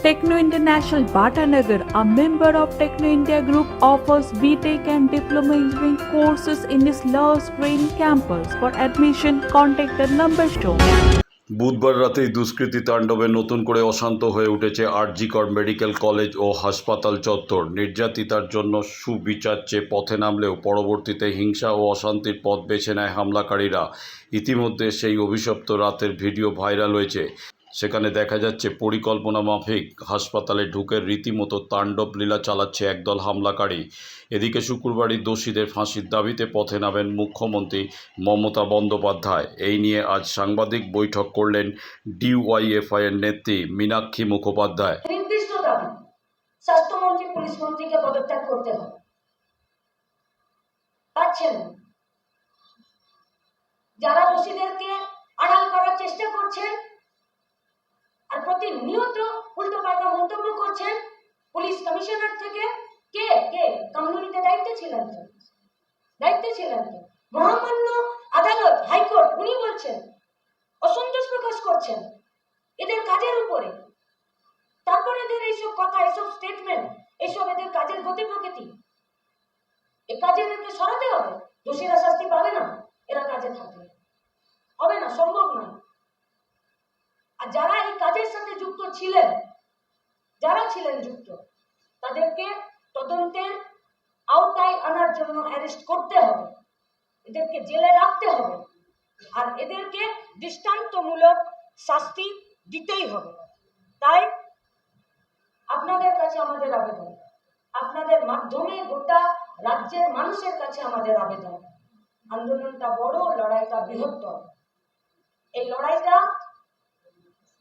Techno International Bhatanagar, a member of Techno India Group, offers BTech and Diploma Engineering courses in its Love Green campus. For admission, contact the number shown. বুধবার রাতেই দুষ্কৃতী তাণ্ডবে নতুন করে অশান্ত হয়ে উঠেছে আরজিকর মেডিকেল কলেজ ও হাসপাতাল চত্বর। নির্যাতিতার জন্য সুবিচার চেয়ে পথে নামলেও পরবর্তীতে হিংসা ও অশান্তির পথ বেছে নেয় হামলাকারীরা। ইতিমধ্যে সেই অভিশপ্ত রাতের ভিডিও ভাইরাল হয়েছে। সেখানে দেখা যাচ্ছে পরিকল্পনা মাফিক হাসপাতালে ঢুকে রীতিমতো তাণ্ডব লীলা চালাচ্ছে একদল হামলাকারী। এদিকে শুক্রবারই দোষীদের ফাঁসির দাবিতে পথে নামেন মুখ্যমন্ত্রী মমতা বন্দ্যোপাধ্যায়। এই নিয়ে আজ সাংবাদিক বৈঠক করলেন ডিওয়াইএফআই এর নেত্রী মীনাক্ষী মুখোপাধ্যায়। নির্দিষ্ট দাবি, স্বাস্থ্যমন্ত্রী পুলিশ মন্ত্রীকে পদত্যাগ করতে হবে। পাচ্ছেন যারা দোষীদেরকে আড়াল করার চেষ্টা করছেন আর প্রতিনিয়ত উল্টোপাল্টা মন্তব্য করছেন, পুলিশ কমিশনার থেকে কে কে কামরুলিতে দায়িত্বে ছিলেন তো মহামান্য আদালত হাইকোর্ট উনি বলছেন, অসন্তোষ প্রকাশ করছেন এদের কাজের উপরে। তারপরে এদের এইসব কথা, এইসব স্টেটমেন্ট, এইসব এদের কাজের গতি প্রকৃতি, এই কাজে এদেরকে সরাতে হবে। দোষীরা শাস্তি পাবে না, এরা কাজে থাকবে হবে না, সম্ভব নয়। আর যারা এই কাজের সাথে যুক্ত ছিলেন, তাদেরকে তদন্তের আওতায় আনার জন্য অ্যারেস্ট করতে হবে, এদেরকে জেলে রাখতে হবে, আর এদেরকে দৃষ্টান্তমূলক শাস্তি দিতেই হবে। তাই আপনাদের কাছে আমাদের আবেদন, আপনাদের মাধ্যমে গোটা রাজ্যের মানুষের কাছে আমাদের আবেদন, আন্দোলনটা বড়, লড়াইটা বৃহত্তর। এই লড়াইটা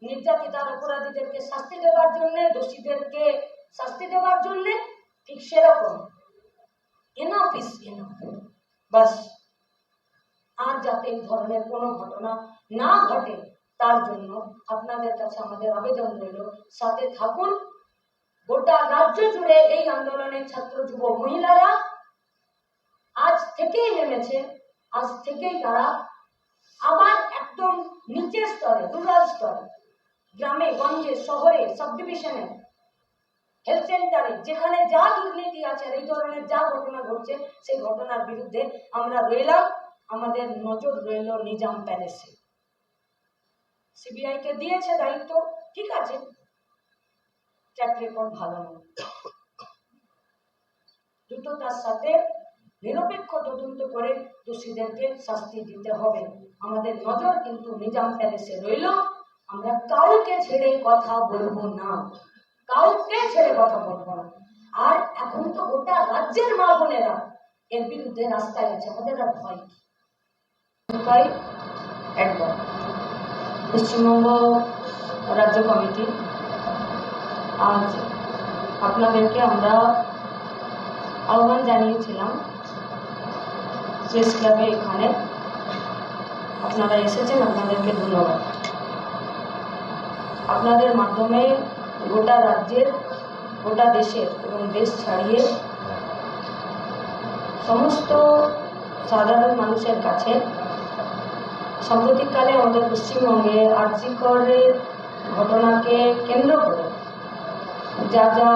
নির্যাতিতার অপরাধীদেরকে শাস্তি দেওয়ার জন্য, দোষীদেরকে শাস্তি দেওয়ার জন্য, ঠিক সেরকম এনাফ ইজ এনাফ। বাস আর যাতে এই ধরনের কোনো ঘটনা না ঘটে তার জন্য আপনাদের কাছে আমাদের আবেদন রইল, সাথে থাকুন। গোটা রাজ্য জুড়ে এই আন্দোলনের ছাত্র যুব মহিলারা আজ থেকেই নেমেছে, আজ থেকেই তারা আবার একদম নিচের স্তরে, রুরাল স্তরে, গ্রামে গঞ্জে, শহরে, সাব ডিভিশনে, হেলথ সেন্টারে, যেখানে যা দুর্নীতি আছে, এই ধরনের যা ঘটনা ঘটছে, সেই ঘটনার বিরুদ্ধে আমরা রইলাম। আমাদের নজর রইল নিজাম প্যালেসে। সিবিআই কে দিয়েছে দায়িত্ব, ঠিক আছে, ট্র্যাক রেকর্ড ভালো নয়, দ্রুততার সাথে নিরপেক্ষ তদন্ত করে দোষীদেরকে শাস্তি দিতে হবে। আমাদের নজর কিন্তু নিজাম প্যালেসে রইল। আমরা কাউকে ছেড়ে কথা বলবো না, আর এখন তো গোটা রাজ্যের মা বোনেরা এর বিরুদ্ধে রাস্তায় আছে, আমাদের আর ভয় কি? পশ্চিমবঙ্গ রাজ্য কমিটি আজ আপনাদেরকে আমরা আহ্বান জানিয়েছিলাম প্রেস ক্লাবে, এখানে আপনারা এসেছেন, আপনাদেরকে ধন্যবাদ। আপনাদের মাধ্যমে গোটা রাজ্যের, গোটা দেশের এবং দেশ ছাড়িয়ে সমস্ত সাধারণ মানুষের কাছে সাম্প্রতিককালে আমাদের পশ্চিমবঙ্গে আরজিকরের ঘটনাকে কেন্দ্র করে যা যা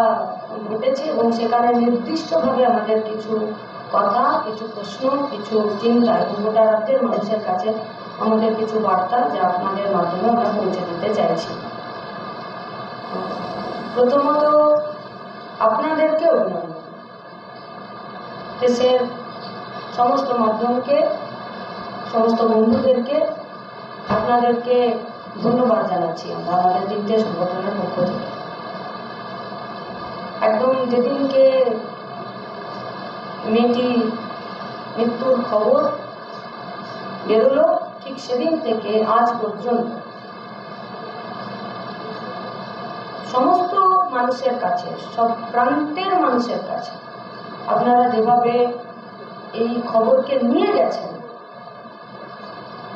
ঘটেছে এবং সেখানে নির্দিষ্টভাবে আমাদের কিছু কথা, কিছু প্রশ্ন, কিছু চিন্তা এবং গোটা রাজ্যের মানুষের কাছে আমাদের কিছু বার্তা, যা আপনাদের মাধ্যমে আমরা পৌঁছে দিতে চাইছি। প্রথমত আপনাদেরকে অভিনন্দন, দেশের সমস্ত মাধ্যমকে, সমস্ত বন্ধুদেরকে আপনাদেরকে ধন্যবাদ জানাচ্ছি আমরা আমাদের তিনটে সংগঠনের পক্ষ থেকে। একদম যেদিনকে মেয়েটি মৃত্যুর খবর বেরোলো, ঠিক সেদিন থেকে আজ পর্যন্ত সমস্ত মানুষের কাছে, সব প্রান্তের মানুষের কাছে আপনারা যেভাবে এই খবরকে নিয়ে গেছেন,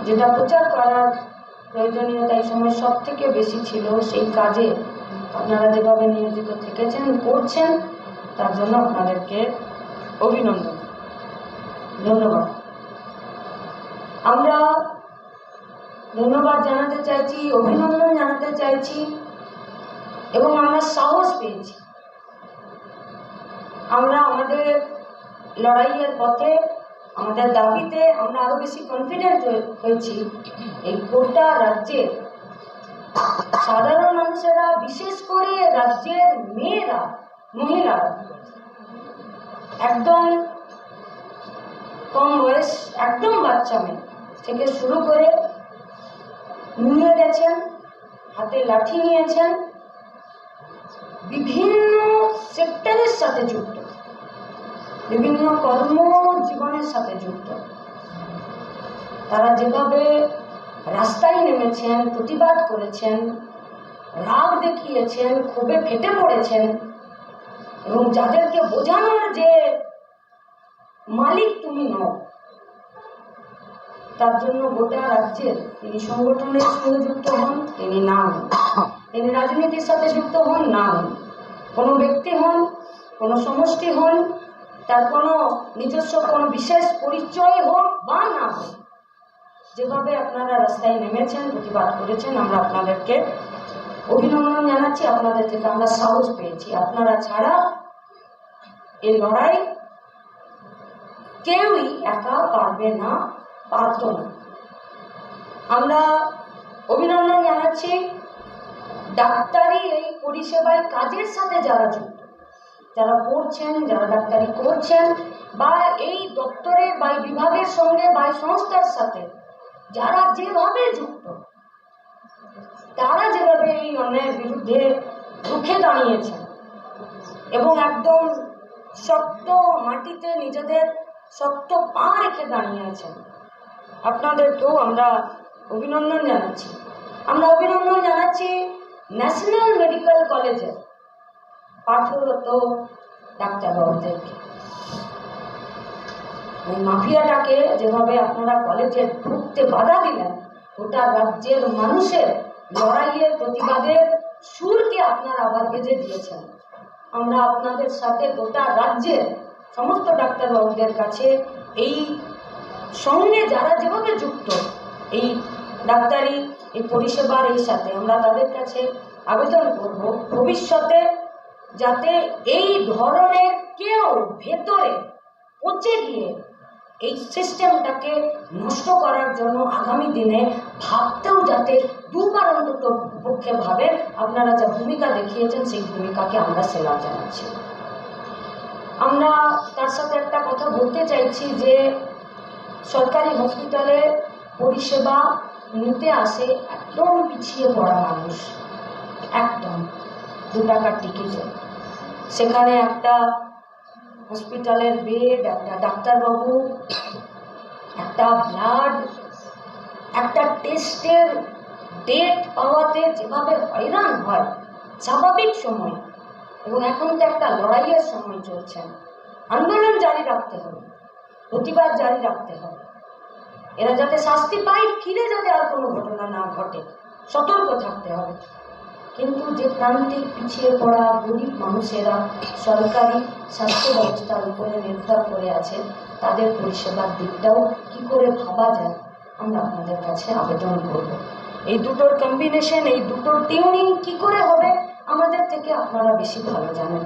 যেটা প্রচার করার প্রয়োজনীয়তা এই সময় সব থেকে বেশি ছিল, সেই কাজে আপনারা যেভাবে নিয়োজিত থেকেছেন, করছেন, তার জন্য আপনাদেরকে অভিনন্দন, ধন্যবাদ। আমরা ধন্যবাদ জানাতে চাইছি, অভিনন্দন জানাতে চাইছি এবং আমরা সাহস পেয়েছি। আমরা আমাদের লড়াইয়ের পথে, আমাদের দাবিতে আমরা আরো বেশি কনফিডেন্ট হয়েছি। এই গোটা রাজ্যের সাধারণ মানুষেরা, বিশেষ করে রাজ্যের মেয়েরা, মহিলারা একদম কম বয়স, একদম বাচ্চা মেয়ে থেকে শুরু করে নিয়ে গেছেন, হাতে লাঠি নিয়েছেন, বিভিন্ন সেক্টরের সাথে যুক্ত, বিভিন্ন কর্মজীবনের সাথে যুক্ত। তারা যেভাবে রাস্তায় নেমেছেন, প্রতিবাদ করেছেন, রাগ দেখিয়েছেন, ক্ষোভে ফেটে পড়েছেন, এবং যাদেরকে বোঝানোর যে মালিক তুমি নও, তার জন্য গোটা রাজ্যের তিনি সংগঠনের সঙ্গে যুক্ত হন, তিনি না হন, তিনি রাজনীতির সাথে যুক্ত হন, না হন, কোনো ব্যক্তি হন, কোনো সমষ্টি হন, তার কোনো নিজস্ব কোনো বিশেষ পরিচয় হোক বা না হোক, যেভাবে আপনারা রাস্তায় নেমেছেন, প্রতিবাদ করেছেন, আমরা আপনাদেরকে অভিনন্দন জানাচ্ছি। আপনাদের থেকে আমরা সাহস পেয়েছি। আপনারা ছাড়া এই লড়াই কেউই একা পারবে না, পারত না। আমরা অভিনন্দন জানাচ্ছি ডাক্তারি এই পরিষেবায় কাজের সাথে যারা যুক্ত, যারা পড়ছেন, যারা ডাক্তারি করছেন, বা এই দপ্তরের বা বিভাগের সঙ্গে বা সংস্থার সাথে যারা যেভাবে যুক্ত, তারা যেভাবে এই অন্যায়ের বিরুদ্ধে রুখে দাঁড়িয়েছেন এবং একদম শক্ত মাটিতে নিজেদের শক্ত পা রেখে দাঁড়িয়েছেন, আপনাদেরকেও আমরা অভিনন্দন জানাচ্ছি। আমরা অভিনন্দন জানাচ্ছি ন্যাশনাল মেডিকেল কলেজের পাঠরত ডাক্তারবাবুদেরকে। ওই মাফিয়াটাকে যেভাবে আপনারা কলেজে ঢুকতে বাধা দিলেন, গোটা রাজ্যের মানুষের লড়াইয়ের, প্রতিবাদের সুরকে আপনারা আবার বেঁধে দিয়েছেন। আমরা আপনাদের সাথে গোটা রাজ্যের সমস্ত ডাক্তারবাবুদের কাছে এই সঙ্গে যারা যেভাবে যুক্ত এই ডাক্তারি এই পরিষেবার এই সাথে, আমরা তাদের কাছে আবেদন করব ভবিষ্যতে যাতে এই ধরনের কেউ ভেতরে পচে গিয়ে এই সিস্টেমটাকে নষ্ট করার জন্য আগামী দিনে ভাবতেও যাতে দুবার অন্তত পক্ষে ভাবে। আপনারা যা ভূমিকা দেখিয়েছেন সেই ভূমিকাকে আমরা সেলাম জানাচ্ছি। আমরা তার সাথে একটা কথা বলতে চাইছি যে সরকারি হসপিটালে পরিষেবা নিতে আসে একদম পিছিয়ে পড়া মানুষ, একদম 2 টাকার টিকিটে। সেখানে একটা হসপিটালের বেড, একটা ডাক্তারবাবু, একটা ব্লাড, একটা টেস্টের ডেট পাওয়াতে যেভাবে হয়রান হয় স্বাভাবিক সময়, এবং এখন তো একটা লড়াইয়ের সময় চলছে, আন্দোলন জারি রাখতে হবে, প্রতিবাদ জারি রাখতে হবে, এরা যাতে শাস্তি পায়, ফিরে যাতে আর কোনো ঘটনা না ঘটে, সতর্ক থাকতে হবে। কিন্তু যে প্রান্তিক পিছিয়ে পড়া গরিব মানুষেরা সরকারি স্বাস্থ্য ব্যবস্থার উপরে নির্ভর করে আছে, তাদের পরিষেবার দিকটাও কি করে ভাবা যায়, আমরা আপনাদের কাছে আবেদন করব। এই দুটোর কম্বিনেশন, এই দুটোর টিউনিং কি করে হবে আমাদের থেকে আপনারা বেশি ভালো জানেন।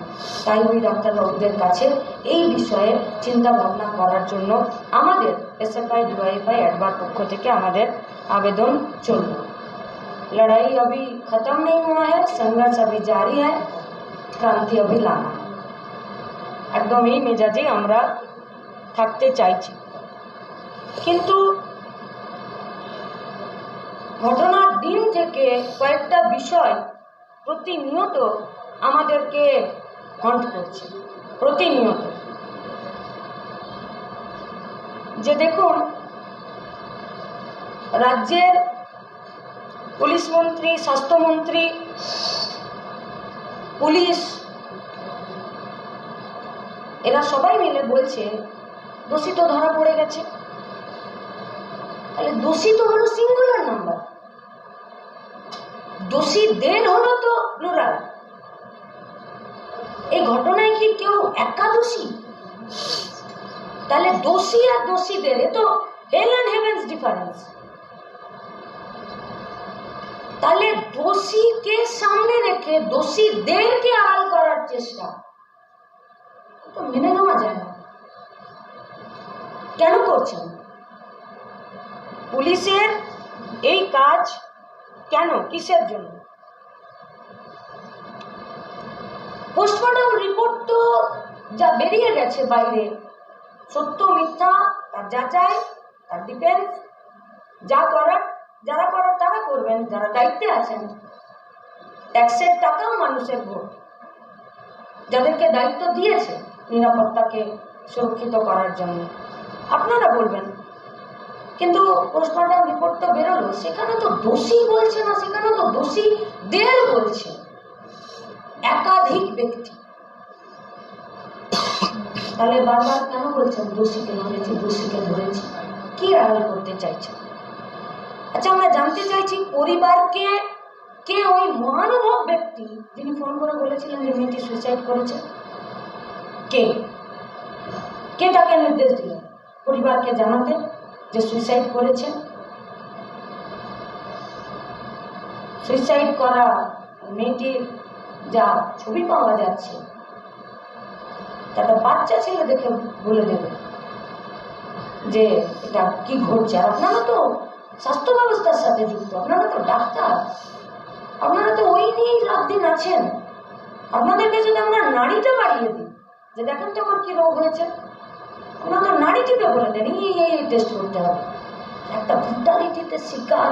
তাই ওই ডাক্তারবাবুদের কাছে এই বিষয়ে চিন্তা ভাবনা করার জন্য আমাদের एसएफआई डीवाईएफआई एडवार पक्ष থেকে আমাদের आवेदन चल। लड़ाई अभी खत्म नहीं हुआ है, संघर्ष अभी जारी है, क्रांति अभी लाना है। एकदम এই মেজাজে আমরা থাকতে চাইছি। কিন্তু ঘটনার দিন থেকে কয়েকটা বিষয় প্রতিনিয়ত আমাদেরকে হন্ট করছে, প্রতিনিয়ত। যে দেখুন, রাজ্যের পুলিশ মন্ত্রী, স্বাস্থ্যমন্ত্রী, পুলিশ, এরা সবাই মিলে বলছে দোষী তো ধরা পড়ে গেছে। তাহলে দোষী তো হলো সিঙ্গুলার নাম্বার, দোষীদের হলো তো প্লুরাল। এই ঘটনায় কি কেউ একা দোষী? তাহলে দোষী আর দোষীদের এ তো হেল অ্যান্ড হেভেন্স ডিফারেন্স। তাহলে দোষীকে সামনে রেখে দোষীদেরকে আড়াল করার চেষ্টা তো মেনে নেওয়া যায় না। কেন করছেন পুলিশের এই কাজ? কেন, কিসের জন্য? পোস্টমর্টম রিপোর্ট তো যা বেরিয়ে গেছে বাইরে, সত্য মিথ্যা তার যাচাই, তার ডিফেন্স, যা করার যারা করার তারা করবেন, যারা দায়িত্বে আছেন। ট্যাক্সের টাকাও মানুষের ভোট, যাদেরকে দায়িত্ব দিয়েছে নিরাপত্তাকে সুরক্ষিত করার জন্য, আপনারা বলবেন। কিন্তু পোস্টমর্টম রিপোর্ট তো বেরোলো, সেখানে তো দোষী বলছে না, সেখানে তো দোষীদের বলছে, একাধিক ব্যক্তি। তাহলে বারবার কেন বলছেন দোষীকে ধরেছি, দোষীকে ধরেছি? কি আড়াল করতে চাইছেন? আচ্ছা, আমরা জানতে চাইছি পরিবারকে কে ওই মহানুভব ব্যক্তি যিনি ফোন করে বলেছিলেন যে মেয়েটি সুইসাইড করেছে, কে কে তাকে নির্দেশ দিলেন পরিবারকে জানাতে যে সুইসাইড করেছে? সুইসাইড করা মেয়েটির যা ছবি পাওয়া যাচ্ছে, তাটা বাচ্চা ছেলে দেখে বলে দেবে যে এটা কি ঘটছে। আর আপনারা তো স্বাস্থ্য ব্যবস্থার সাথে যুক্ত, আপনারা তো ডাক্তার, আপনারা তো ওই নিয়েই রাত দিন আছেন। আপনাদেরকে যদি আমরা নাড়িটা বাড়িয়ে দিই যে দেখেন তো আমার কি রোগ হয়েছে, আপনারা তো নাড়ি টিপে বলে দেন এই টেস্ট করতে হবে। একটা ব্রুটালিটিতে শিকার,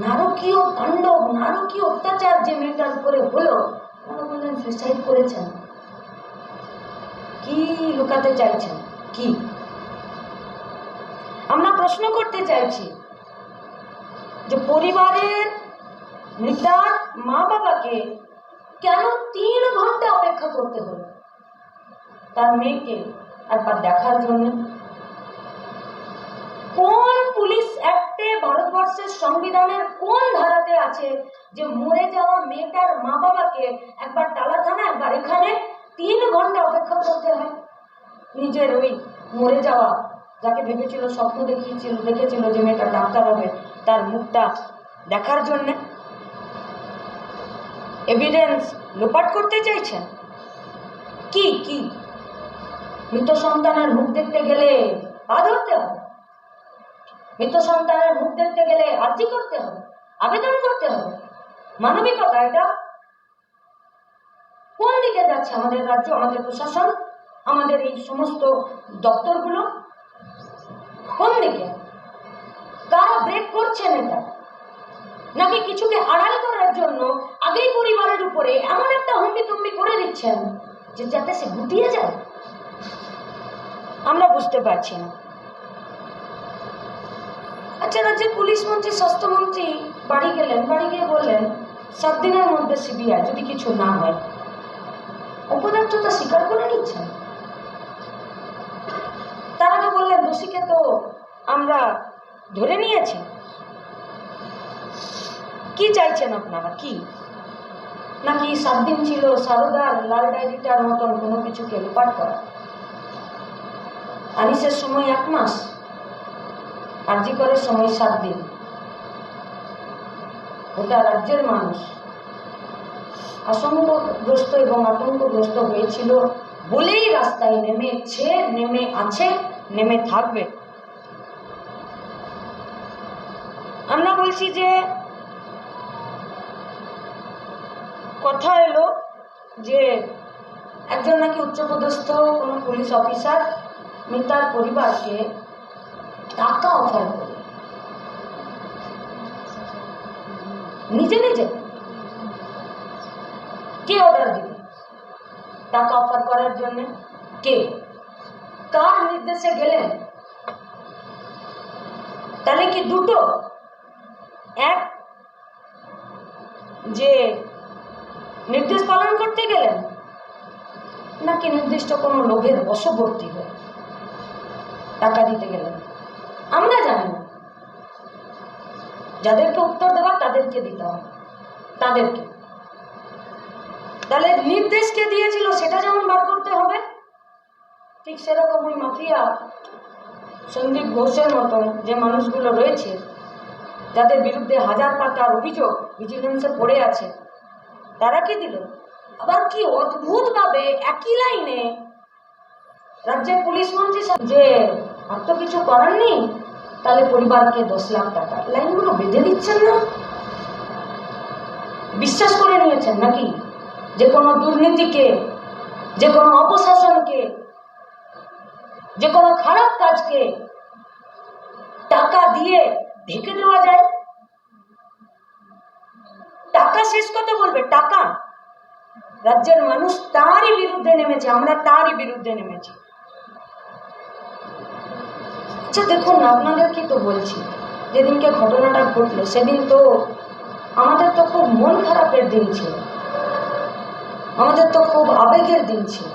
নারকীয় তাণ্ডব, নারকীয় অত্যাচার যে মেয়েটার উপরে হলো, আপনারা বললেন সুইসাইড করেছেন। কি লুকাতে চাইছেন? কি আমরা প্রশ্ন করতে চাইছি যে পরিবারের মৃতার মা বাবাকে কেন 3 ঘন্টা অপেক্ষা করতে হলো তার মেয়েকে একবার দেখার জন্য? কোন পুলিশ অ্যাক্টে, ভারতবর্ষের সংবিধানের কোন ধারাতে আছে যে মরে যাওয়া মেয়েটার মা বাবাকে একবার টালা থানা, একবার এখানে 3 ঘন্টা অপেক্ষা করতে হয় নিজের ওই মরে যাওয়া, যাকে ভেবেছিল, স্বপ্ন দেখেছিল যে মেয়েটা ডাক্তার হবে, তার মুখটা দেখার জন্যে? এভিডেন্স লোপাট করতে চাইছেন? কি কি মৃত সন্তানের মুখ দেখতে গেলে পা ধরতে হবে? মৃত সন্তানের মুখ দেখতে গেলে আর্জি করতে হবে, আবেদন করতে হবে? মানবিকতা এটা? কোন দিকে যাচ্ছে আমাদের রাজ্য, আমাদের প্রশাসন, আমাদের এই সমস্ত দপ্তরগুলো? কোন দিকে? কারা ব্রেক করছেন এটা? নাকি কিছুকে আড়াল করার জন্য আগেই পরিবারের উপরে এমন একটা হুমকি করে দিচ্ছেন যে যাতে সে গুটিয়ে যায়? আমরা বুঝতে পারছি না। আচ্ছা, রাজ্যের পুলিশ মন্ত্রী, স্বাস্থ্যমন্ত্রী বাড়ি গেলেন, বাড়ি গিয়ে বললেন 7 দিনের মধ্যে সিবিআই যদি কিছু না হয়। অপদার্থতা স্বীকার করে নিচ্ছেন। তার আগে বললেন দোষীকে তো আমরা ধরে নিয়েছি। কি চাইছেন আপনারা? কি নাকি 7 দিন ছিল সারদার লাল ডায়েরিটার মতন কোনো কিছুকে লোপাট করা? আনিসের সময় 1 মাস, আরজি করার সময় 7 দিন। গোটা রাজ্যের মানুষ আশঙ্কাগ্রস্ত এবং আতঙ্কগ্রস্ত হয়েছিল বলেই রাস্তায় নেমেছে, নেমে আছে, নেমে থাকবে। আমরা বলছি যে কথা এলো যে একজন নাকি উচ্চপদস্থ কোনো পুলিশ অফিসার মিতার পরিবারকে টাকা অফার করে, নিজে নিজে। কে অর্ডার দিবে টাকা অফার করার জন্য? কে, কার নির্দেশে গেলেন? তাহলে কি দুটো? এক, যে নির্দেশ পালন করতে গেলেন, নাকি নির্দিষ্ট কোনো লোভের বশবর্তী হয়ে টাকা দিতে গেলেন? আমরা জানি না। যাদেরকে উত্তর দেওয়ার তাদেরকে দিতে হবে, তাদেরকে। তাহলে নির্দেশকে দিয়েছিল সেটা যেমন বার করতে হবে, ঠিক সেরকম ওই মাফিয়া সন্দীপ ঘোষের মতন যে মানুষগুলো রয়েছে যাদের বিরুদ্ধে হাজার পাতার অভিযোগ ভিজিলেন্সে পড়ে আছে, তারা কি দিল? আবার কি অদ্ভুতভাবে একই লাইনে রাজ্যের পুলিশ মন্ত্রী যে আর তো কিছু করার নেই, তাহলে পরিবারকে 10 লাখ টাকা, লাইনগুলো বেঁধে দিচ্ছেন না? বিশ্বাস করে নিয়েছেন নাকি যে কোনো দুর্নীতিকে, যে কোনো অপশাসনকে, যে কোনো খারাপ কাজকে টাকা দিয়ে ঢেকে দেওয়া যায়? টাকা শেষ কথা বলবে, টাকা। রাজ্যের মানুষ তারই বিরুদ্ধে নেমেছে, আমরা তারই বিরুদ্ধে নেমেছি। আচ্ছা দেখুন, আপনাদেরকে তো বলছি, যেদিনকে ঘটনাটা ঘটলো সেদিন তো আমাদের তো খুব মন খারাপের দিন ছিল, আমাদের তো খুব আবেগের দিন ছিল,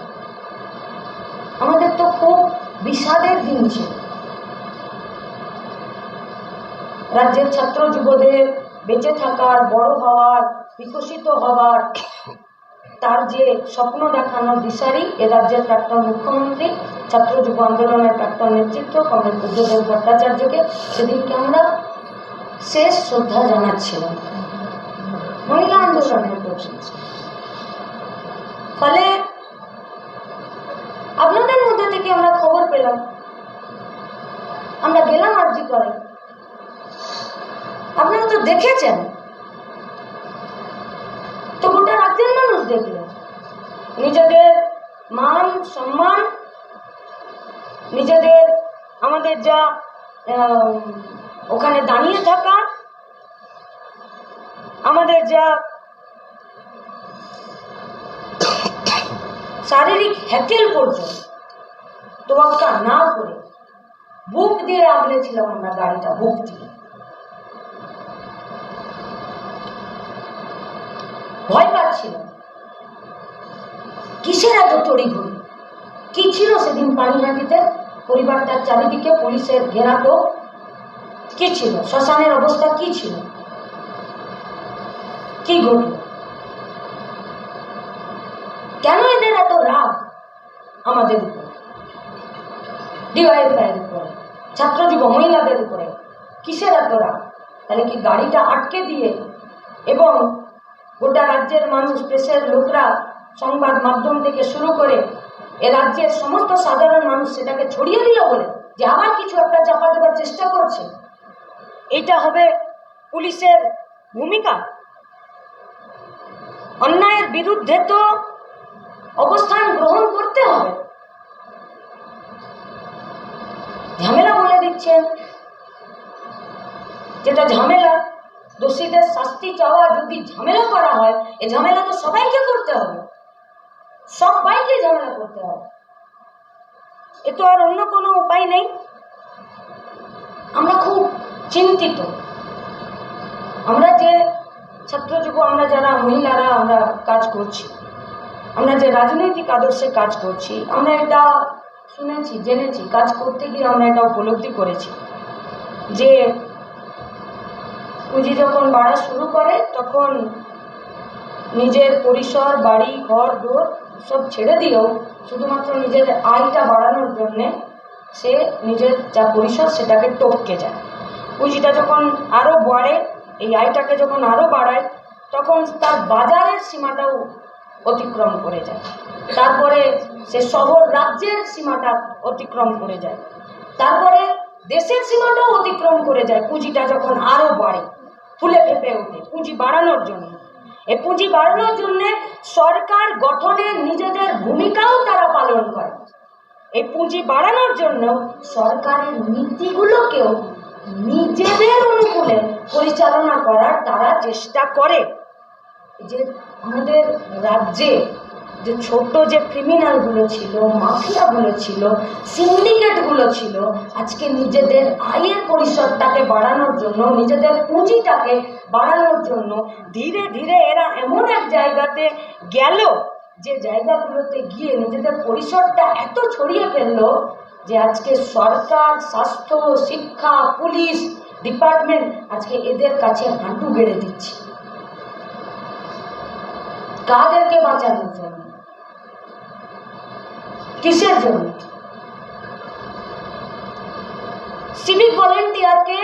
আমাদের তো খুব বিষাদের দিন ছিল। রাজ্যের ছাত্র যুবদের বেঁচে থাকার, বড় হওয়ার, বিকশিত হওয়ার তার যে স্বপ্ন দেখানোর দিশারি এ রাজ্যের প্রাক্তন মুখ্যমন্ত্রী, ছাত্র যুব আন্দোলনের প্রাক্তন নেতৃত্ব কমরেড বুদ্ধদেব ভট্টাচার্যকে সেদিনকে আমরা শেষ শ্রদ্ধা জানাচ্ছিলাম মহিলা আন্দোলনের প্রতি। ফলে আপনাদের মধ্যে থেকে আমরা খবর পেলাম, আমরা গেলাম আরজি করে। আপনারা তো দেখেছেন, তো গোটা রাজ্যের মানুষ দেখলেন। নিজেদের মান সম্মান, নিজেদের আমাদের যা ওখানে দাঁড়িয়ে থাকা, আমাদের যা শারীরিক হ্যাকেল পর্যন্ত তোয়াক্কা না করে বুক দিয়ে আগলেছিলাম আমরা গাড়িটা, বুক দিয়ে। ভয় পাচ্ছিল, কিসের এত তড়িঘড়ি? কি ছিল সেদিন পানিহাটিতে? পরিবারটার চারিদিকে পুলিশের ঘেরাটো কি ছিল? শ্মশানের অবস্থা কি ছিল? কি ঘটল? কেন এদের এত রাগ আমাদের উপর, ডিওয়াইএফআইয়ের উপরে, ছাত্র যুব মহিলাদের উপরে? কিসের এত রাগ? তাহলে কি গাড়িটা আটকে দিয়ে এবং গোটা রাজ্যের মানুষ, প্রেসের লোকরা, সংবাদ মাধ্যম থেকে শুরু করে এ রাজ্যের সমস্ত সাধারণ মানুষ সেটাকে ছড়িয়ে দিল বলে যে আবার কিছু একটা চাপা দেবার চেষ্টা করছে, এটা হবে পুলিশের ভূমিকা? অন্যায়ের বিরুদ্ধে তো অবস্থান গ্রহণ করতে হবে। ঝামেলা বলে দিচ্ছেন, যেটা ঝামেলা, দোষীদের শাস্তি চাওয়া যদি ঝামেলা করা হয়, এই ঝামেলা তো সবাইকে করতে হবে, সবাইকে ঝামেলা করতে হবে, এ তো আর অন্য কোনো উপায় নেই। আমরা খুব চিন্তিত। আমরা যে ছাত্র যুব, আমরা যারা মহিলারা আমরা কাজ করছি, আমরা যে রাজনৈতিক আদর্শে কাজ করছি, আমরা এটা শুনেছি, জেনেছি, কাজ করতে গিয়ে আমরা এটা উপলব্ধি করেছি যে পুঁজি যখন বাড়া শুরু করে তখন নিজের পরিসর, বাড়ি, ঘর, দোর সব ছেড়ে দিয়েও শুধুমাত্র নিজের আয়টা বাড়ানোর জন্যে সে নিজের যা পরিসর সেটাকে টপকে যায়। পুঁজিটা যখন আরও বাড়ে, এই আয়টাকে যখন আরও বাড়ায়, তখন তার বাজারের সীমাটাও অতিক্রম করে যায়, তারপরে সে শহর রাজ্যের সীমাটা অতিক্রম করে যায়, তারপরে দেশের সীমাটাও অতিক্রম করে যায়। পুঁজিটা যখন আরও বাড়ে, ফুলে ফেঁপে ওঠে পুঁজি বাড়ানোর জন্য। এই পুঁজি বাড়ানোর জন্যে সরকার গঠনের নিজেদের ভূমিকাও তারা পালন করে। এই পুঁজি বাড়ানোর জন্য সরকারের নীতিগুলোকেও নিজেদের অনুকূলে পরিচালনা করার তারা চেষ্টা করে। যে আমাদের রাজ্যে যে ছোট যে ক্রিমিনালগুলো ছিল, মাফিয়াগুলো ছিল, সিন্ডিকেটগুলো ছিল, আজকে নিজেদের আয়ের পরিসরটাকে বাড়ানোর জন্য, নিজেদের পুঁজিটাকে বাড়ানোর জন্য ধীরে ধীরে এরা এমন এক জায়গাতে গেল যে জায়গাগুলোতে গিয়ে নিজেদের পরিসরটা এত ছড়িয়ে ফেললো যে আজকে সরকার, স্বাস্থ্য, শিক্ষা, পুলিশ ডিপার্টমেন্ট আজকে এদের কাছে হাঁটু গেড়ে দিচ্ছে। কাদেরকে বাঁচানোর জন্য? কিসের জন্য? সিভিক ভলেন্টিয়ারকে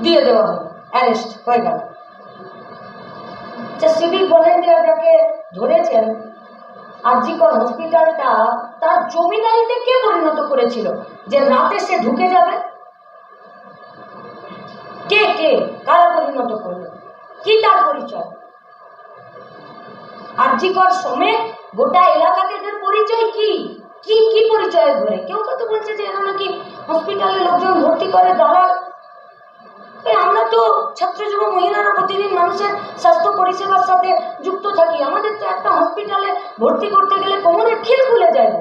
দিয়ে দেওয়া হলো, অ্যারেস্ট হয়ে গেল। যে সিভিক ভলেন্টিয়ার যাকে ধরেছেন, আরজিকর হসপিটালটা তার জমিদারিতে কে পরিণত করেছিল যে রাতে সে ঢুকে যাবে? কে কে কারা পরিণত করলো? কি তার পরিচয়? আরজিকর সমেত গোটা এলাকাতে এদের পরিচয় কি? কি কি পরিচয় ধরে? কেউ কত বলছে যে এরা নাকি হসপিটালে লোকজন ভর্তি করে দালাল। আমরা তো ছাত্র যুব মহিলারা প্রতিদিন মানুষের স্বাস্থ্য পরিষেবার সাথে যুক্ত থাকি। আমাদের তো একটা হসপিটালে ভর্তি করতে গেলে কোমরের খিল খুলে যায়,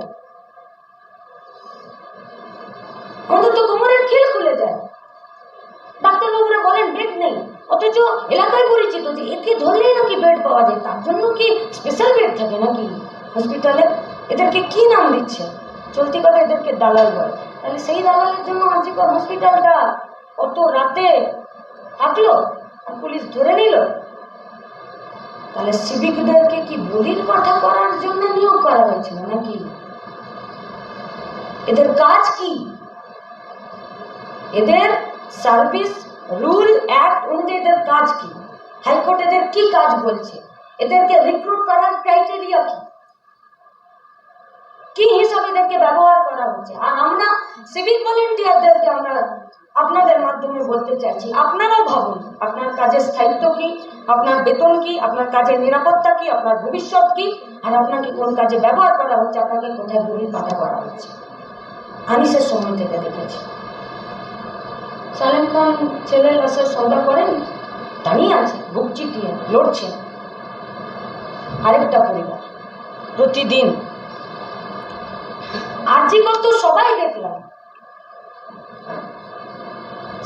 আমাদের তো কোমরের খিল খুলে যায়। ডাক্তারবাবুরা বলেন বেড নেই, অথচ এলাকায় পরিচিত যে একে ধরলেই নাকি বেড পাওয়া যায়। তার জন্য কি স্পেশাল বেড থাকে নাকি হসপিটালে? এদেরকে কি নাম দিচ্ছে? চলতি কথা এদেরকে দালাল বলে। তাহলে সেই দালালের জন্য আরজিকর হসপিটালটা অত রাতে থাকলো আর পুলিশ ধরে নিল। তাহলে সিভিকদেরকে কি বলির পাঠা করার জন্য নিয়োগ করা হয়েছিল নাকি? এদের কাজ কি? এদের সার্ভিস রুল অ্যাক্ট অনুযায়ী এদের কাজ কি? হাইকোর্ট এদের কি কাজ বলছে? এদেরকে রিক্রুট করার ক্রাইটেরিয়া কি? কি হিসাবে এদেরকে ব্যবহার করা হচ্ছে? আর আমরা সিভিক ভলেন্টিয়ারদেরকে আমরা আপনাদের মাধ্যমে বলতে চাইছি, আপনারাও ভাবুন আপনার কাজের স্থায়িত্ব কি, আপনার বেতন কি, আপনার কাজের নিরাপত্তা কি, আপনার ভবিষ্যৎ কি, আর আপনাকে কোন কাজে ব্যবহার করা হচ্ছে, আপনাকে কোথায় বলির পাঠা করা হচ্ছে। আনিসের সময় থেকে দেখেছি সালেম খান ছেলের লাশের সৌদা করেন, দাঁড়িয়ে আছে বুক চিতিয়ে লড়ছে। আরেকটা পরিবার প্রতিদিন আরজিকর তো সবাই দেখলাম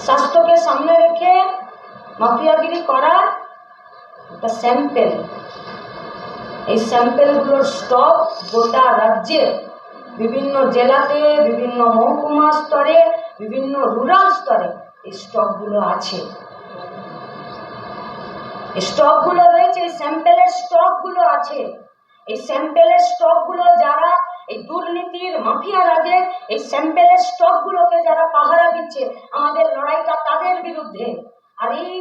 স্বাস্থ্যকে সামনে রেখে মাফিয়াগিরি করার একটা স্যাম্পেল। এই স্যাম্পেলগুলোর স্টক গোটা রাজ্যে বিভিন্ন জেলাতে, বিভিন্ন মহকুমা স্তরে, বিভিন্ন রুরাল স্তরে এই স্টকগুলো আছে। এই স্টকগুলো রয়েছে, এই স্যাম্পেলের স্টকগুলো আছে। এই স্যাম্পেলের স্টকগুলো যারা এই দুর্নীতির মাফিয়া রাজের এই স্যাম্পেলের স্টকগুলোকে যারা পাহারা দিচ্ছে, আমাদের লড়াইটা তাদের বিরুদ্ধে। আর এই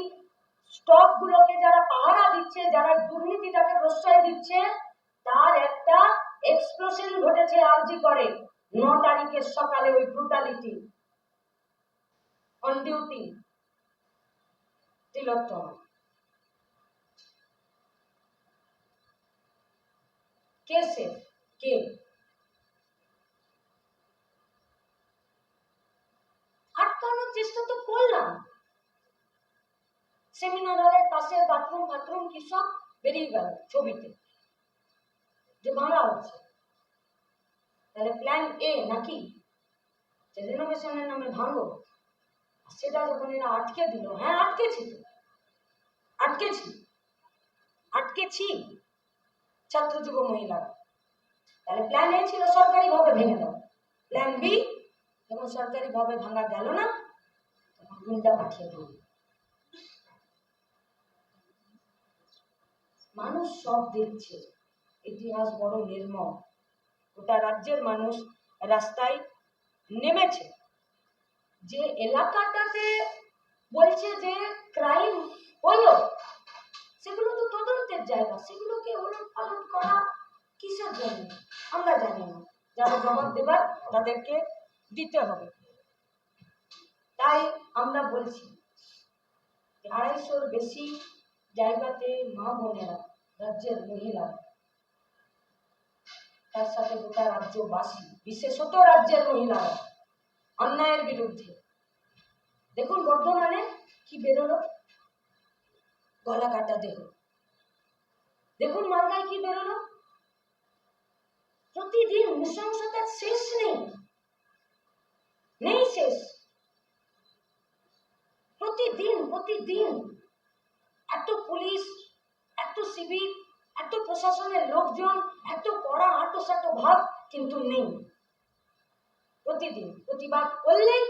স্টকগুলোকে যারা পাহারা দিচ্ছে, যারা দুর্নীতিটাকে প্রশ্রয় দিচ্ছে, তার একটা এক্সপ্লোশন ঘটেছে আরজিকরে 9 তারিখের সকালে। ওই ব্রুটালিটি অন ডিউটি তিলোত্তমা। কে সেফ? কে? আটকানোর চেষ্টা তো করলাম, সেমিনার হলের পাশে বাথরুম কি সব বেরিয়ে গেল ছবিতে যে ভাঙা হচ্ছে। তাহলে প্ল্যান এ নাকি যে রেনোভেশনের নামে ভাঙো? সেটা যখন এরা আটকে দিল, হ্যাঁ আটকেছি ছাত্র যুব মহিলারা। তাহলে প্ল্যান এ ছিল সরকারিভাবে ভেঙে দাও। প্ল্যান বি, যখন সরকারিভাবে ভাঙা গেল না, তখন গুন্ডা পাঠিয়ে দিল। মানুষ সব দেখছে, ইতিহাস বড় নির্মম। গোটা রাজ্যের মানুষ রাস্তায় নেমেছে। যে এলাকাটাতে বলছে যে ক্রাইম হলো, সেগুলো তো তদন্তের জায়গা, সেগুলোকে উলট পালট করা কিসের জন্য আমরা জানি না। যারা জবাব দেবার তাদেরকে দিতে হবে। তাই আমরা বলছি 250-র বেশি জায়গাতে মা বোনেরা, রাজ্যের মহিলা, তার সাথে গোটা রাজ্যবাসী, বিশেষত রাজ্যের মহিলারা অন্যায়ের বিরুদ্ধে। দেখুন বর্ধমানে কি বেরোলো, গলা কাটা দেহ। দেখুন মালদায় কি বেরোলো। প্রতিদিন নৃশংসতার শেষ নেই শেষ। প্রতিদিন এত পুলিশ, এত সিভিক, এত প্রশাসনের লোকজন, এত কড়া আঁটোসাঁটো ভাব কিন্তু নেই। প্রতিদিন প্রতিবাদ করলেই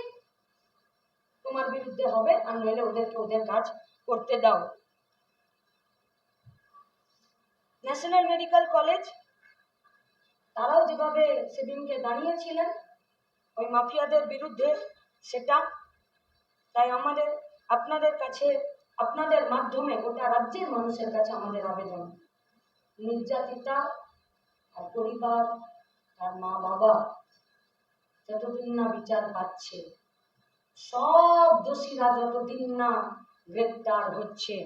তোমার বিরুদ্ধে হবে, আর নইলে ওদেরকে ওদের কাজ করতে দাও। ন্যাশনাল মেডিকেল কলেজ তারাও যেভাবে সেদিনকে দাঁড়িয়েছিলেন ওই মাফিয়াদের বিরুদ্ধে, সেটা তাই আমাদের আপনাদের কাছে, আপনাদের মাধ্যমে গোটা রাজ্যের মানুষের কাছে আমাদের আবেদন, নির্যাতিতা আর পরিবার আর মা বাবা যতদিন না বিচার পাচ্ছে, সব দোষীরা যতদিন না গ্রেপ্তার হচ্ছে,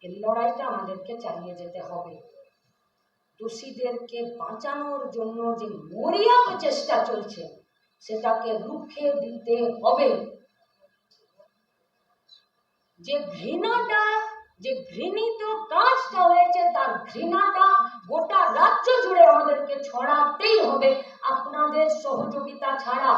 এই লড়াইটা আমাদেরকে চালিয়ে যেতে হবে। দোষীদেরকে বাঁচানোর জন্য যে মরিয়া প্রচেষ্টা চলছে সেটাকে রুখে দিতে হবে। যে ঘৃণাটা, যে ঘৃণিত কাজটা হয়েছে তার ঘৃণাটা গোটা রাজ্য জুড়ে আমাদেরকে ছড়াতেই হবে। আপনাদের সহযোগিতা ছাড়া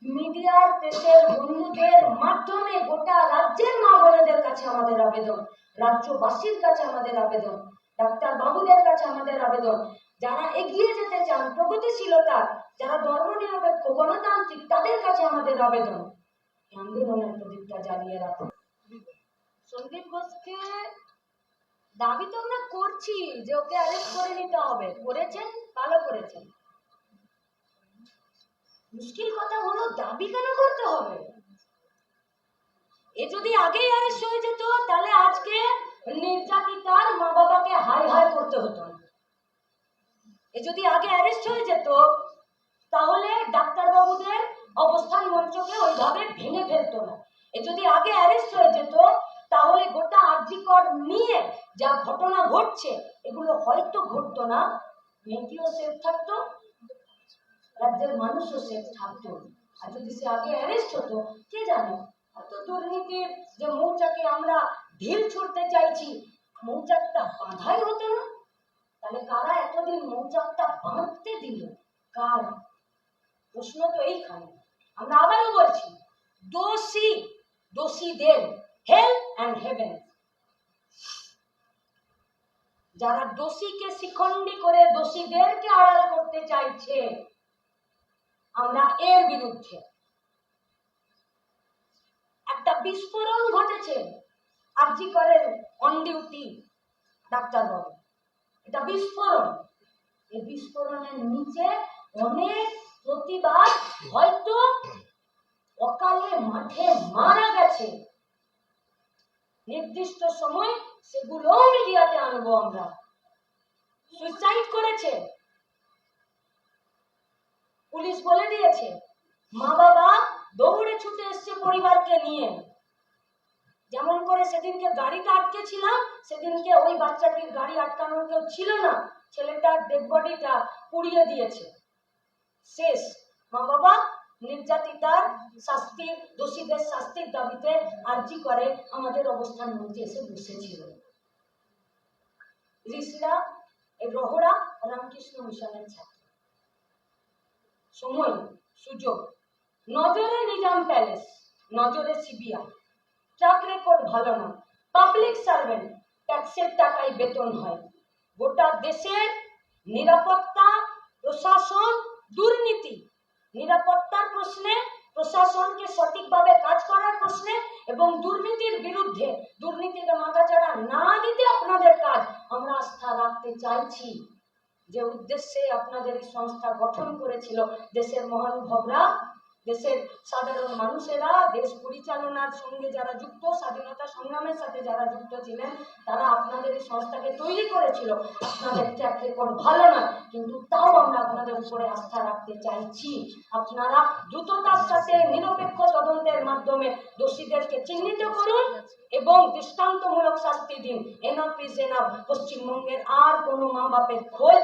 মিডিয়ার দেশের বন্ধুদের মাধ্যমে গোটা রাজ্যের মা বোনেদের কাছে আমাদের আবেদন, রাজ্যবাসীর কাছে আমাদের আবেদন, ডাক্তার বাবুদের কাছে আমাদের আবেদন, যারা এগিয়ে যেতে চান প্রগতিশীলতা, যারা ধর্মনিরপেক্ষ গণতান্ত্রিক, তাদের কাছে আমাদের আবেদন, আন্দোলনের প্রদীপটা জ্বালিয়ে রাখুন। সন্দীপ ঘোষকে দাবি তো আমরা করছি যে ওকে অ্যারেস্ট করে নিতে হবে, করেছেন, ভালো করেছেন। মুশকিল কথা হলো দাবি কেন করতে হবে? এ যদি আগেই অ্যারেস্ট হয়ে যেত তাহলে আজকে নির্যাতিতার মা বাবাকে হাই হাই করতে হতো না। এ যদি আগে অ্যারেস্ট হয়ে যেত তাহলে ডাক্তারবাবুদের অবস্থান মঞ্চকে ওইভাবে ভেঙে ফেলতো না। এ যদি আগে অ্যারেস্ট হয়ে যেত তাহলে গোটা আরজিকর নিয়ে যা ঘটনা ঘটছে এগুলো হয়তো ঘটতো না। মেয়েটিও সেফ থাকতো, রাজ্যের মানুষও সেফ থাকতো। আর যদি সে আগে অ্যারেস্ট হতো, কে জানে এত দুর্নীতির যে মৌচাকে আমরা ঢিল ছুটতে চাইছি, মৌচাকটা বাঁধাই হতো না। তাহলে কারা এতদিন মৌচাকটা বাঁধতে দিল? কারা? প্রশ্ন তো এইখানে। আমরা আবারও বলছি, দোষীদের হেল অ্যান্ড হেভেন। যারা দোষীকে শিখণ্ডী করে দোষীদেরকে আড়াল করতে চাইছে, আমরা এর বিরুদ্ধে। একটা বিস্ফোরণ ঘটেছে আরজিকরের অন ডিউটি ডাক্তারবাবু, এটা বিস্ফোরণ। এই বিস্ফোরণের নিচে অনেক প্রতিবাদ হয়তো অকালে মাঠে মারা গেছে। নির্দিষ্ট সময় সেগুলো মিডিয়াতে আনবো আমরা। সুইসাইড করেছে, পুলিশ বলে দিয়েছে। মা বাবা দৌড়ে ছুটে এসছে পরিবারকে নিয়ে। যেমন করে সেদিনকে গাড়িটা আটকে ছিলাম, সেদিনকে ওই বাচ্চাটির গাড়ি আটকানোর কেউ ছিল না, ছেলেটার ডেড বডিটা পুড়িয়ে দিয়েছে। শেষ। মা বাবা নির্যাতিতার শাস্তির, দোষীদের শাস্তির দাবিতে আরজি করে আমাদের অবস্থান মঞ্চে এসে বসেছিল। ঋষিরা, এই রহরা রামকৃষ্ণ মিশনের ছাত্র। সময়, সুযোগ, নজরে নিজাম প্যালেস, নজরে সিবিআই, ট্র্যাক রেকর্ড ভালো না, পাবলিক সার্ভেন্ট, ট্যাক্সের টাকায় বেতন হয়। গোটা দেশের নিরাপত্তা, প্রশাসন, দুর্নীতি, নিরাপত্তার প্রশ্নে, প্রশাসনকে সঠিকভাবে কাজ করার প্রশ্নে এবং দুর্নীতির বিরুদ্ধে, দুর্নীতিকে মাথাচাড়া না দিতে আপনাদের কাজ। আমরা আস্থা রাখতে চাইছি যে উদ্দেশ্যে আপনাদের এই সংস্থা গঠন করেছিল। দেশের মহানুভবরা, দেশের সাধারণ মানুষেরা, দেশ পরিচালনার সঙ্গে যারা যুক্ত, স্বাধীনতা সংগ্রামের সাথে যারা যুক্ত ছিলেন, তারা আপনাদের এই সংস্থাকে তৈরি করেছিল। আপনাদের ট্র্যাক রেকর্ড ভালো না, কিন্তু তাও আমরা আপনাদের উপরে আস্থা রাখতে চাইছি। আপনারা দ্রুততার সাথে নিরপেক্ষ তদন্তের মাধ্যমে দোষীদেরকে চিহ্নিত করুন এবং দৃষ্টান্তমূলক শাস্তি দিন। Enough is enough. পশ্চিমবঙ্গের আর কোনো মা বাপের খোল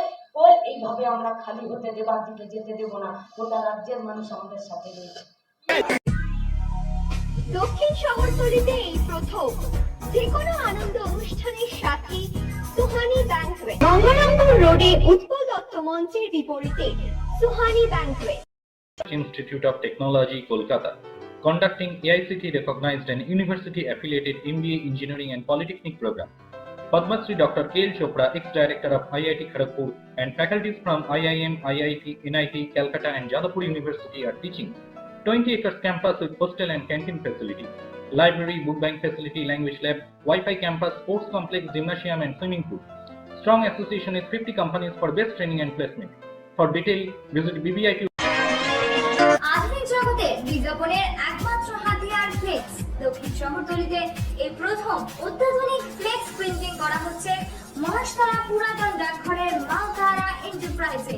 এইভাবে আমরা খালি হতে দেবার দিকে যেতে দেব না। গোটা রাজ্যের মানুষ আমাদের সাথে রয়েছে। দক্ষিণ শহরতলিতে এই প্রথম যে কোনো আনন্দ অনুষ্ঠানের সাথে সুহানি ব্যাংকুয়েট, গঙ্গারামপুর রোডে উৎপল দত্ত মঞ্চের বিপরীতে Suhani banquet. Institute of Technology, Kolkata, conducting AICT recognized and university affiliated MBA Engineering and Polytechnic program. Padma Shri Dr. K.L. Chopra, ex-director of IIT Kharagpur, and faculties from IIM, IIT, NIT, Calcutta and Jadavpur University are teaching. 20 acres campus with hostel and canteen facilities, library, book bank facility, language lab, Wi-Fi campus, sports complex, gymnasium and swimming pool. Strong association with 50 companies for best training and placement. For detail, visit BBIT. আধুনিক জগতে বিজ্ঞাপনের একমাত্র হাতিয়ার শহরতলিতে এই প্রথম অত্যাধুনিক flakes printing করা হচ্ছে মহাশতলা পুরাতন ডাকঘরের মা তারা এন্টারপ্রাইজে।